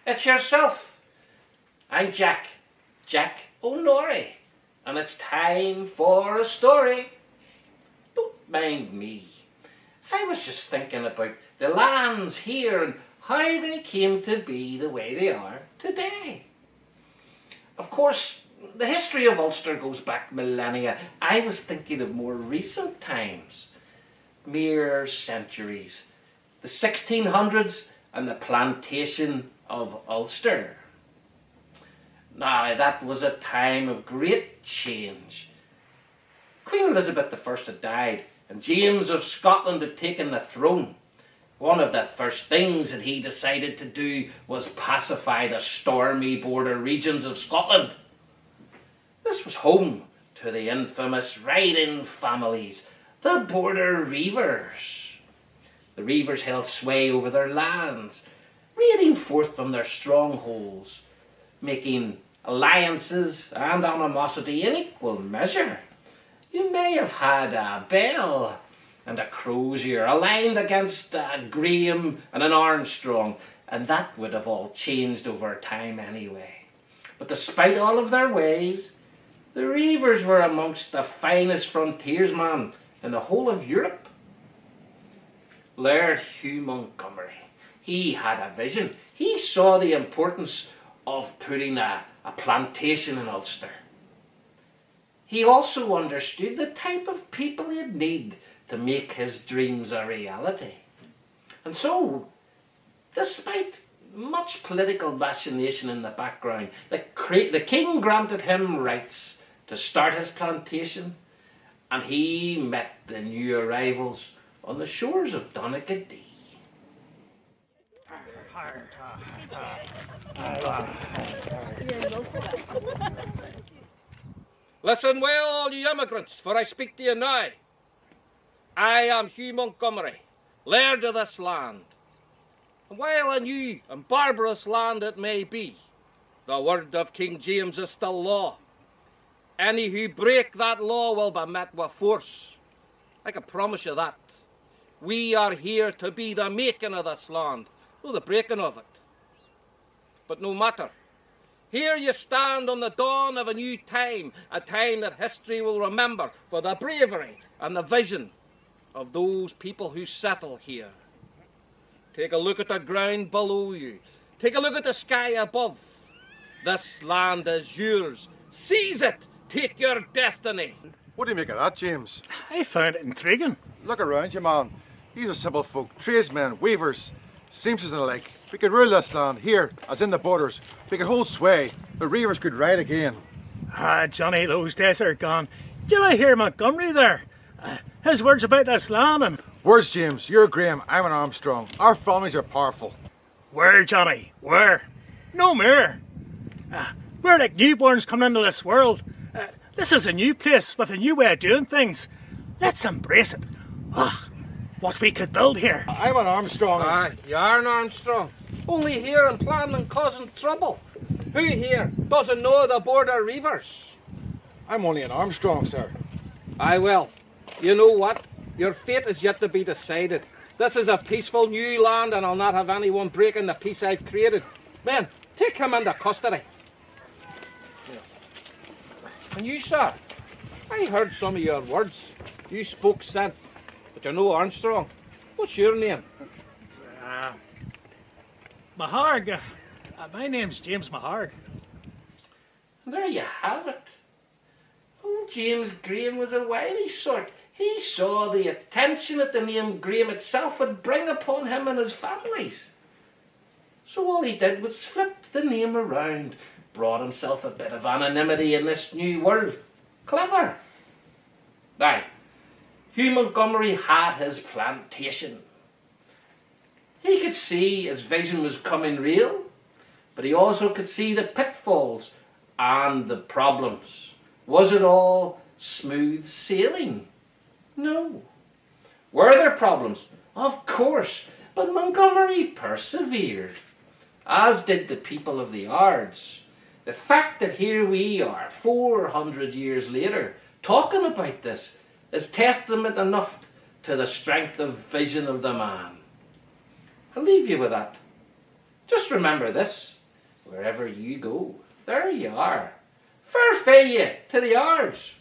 It's yourself. I'm Jack O'Norrie, and it's time for a story. Don't mind me. I was just thinking about the lands here and how they came to be the way they are today. Of course, the history of Ulster goes back millennia. I was thinking of more recent times, mere centuries, the 1600s and the plantation of Ulster. Now, that was a time of great change. Queen Elizabeth I had died, and James of Scotland had taken the throne. One of the first things that he decided to do was pacify the stormy border regions of Scotland. This was home to the infamous riding families, the Border Reivers. The Reivers held sway over their lands, raiding forth from their strongholds, making alliances and animosity in equal measure. You may have had a Bell and a Crozier aligned against a Graham and an Armstrong, and that would have all changed over time anyway. But despite all of their ways, the Reivers were amongst the finest frontiersmen in the whole of Europe. Laird Hugh Montgomery, he had a vision. He saw the importance of putting a plantation in Ulster. He also understood the type of people he'd need to make his dreams a reality. And so, despite much political machination in the background, the king granted him rights to start his plantation, and he met the new arrivals on the shores of Donaghadee. Listen well, all you immigrants, for I speak to you now. I am Hugh Montgomery, laird of this land. And while a new and barbarous land it may be, the word of King James is still law. Any who break that law will be met with force. I can promise you that. We are here to be the making of this land, or the breaking of it. But no matter. Here you stand on the dawn of a new time, a time that history will remember for the bravery and the vision of those people who settle here. Take a look at the ground below you. Take a look at the sky above. This land is yours. Seize it. Take your destiny. What do you make of that, James? I found it intriguing. Look around you, man. These are simple folk, tradesmen, weavers, seamsters and the like. We could rule this land here, as in the borders. We could hold sway. The Reivers could ride again. Ah, Johnny, those days are gone. Did I hear Montgomery there? His words about this land and... Words, James. You're Graham, I'm an Armstrong. Our families are powerful. Where, Johnny? Where? No more. We're like newborns coming into this world. This is a new place with a new way of doing things. Let's embrace it. What we could build here. I'm an Armstrong. Aye, you are an Armstrong. Only here and planning and causing trouble. Who here doesn't know the Border Reivers? I'm only an Armstrong, sir. Aye, well, you know what? Your fate is yet to be decided. This is a peaceful new land, and I'll not have anyone breaking the peace I've created. Men, take him into custody. And you, sir, I heard some of your words. You spoke sense, but you're no Armstrong. What's your name? Maharg. My name's James Maharg. And there you have it. Oh, James Graham was a wily sort. He saw the attention that the name Graham itself would bring upon him and his families. So all he did was flip the name around, brought himself a bit of anonymity in this new world. Clever. Now, Hugh Montgomery had his plantation. He could see his vision was coming real, but he also could see the pitfalls and the problems. Was it all smooth sailing? No. Were there problems? Of course, but Montgomery persevered, as did the people of the Ards. The fact that here we are, 400 years later, talking about this is testament enough to the strength of vision of the man. I'll leave you with that. Just remember this. Wherever you go, there you are. Fair fare ye to the yards.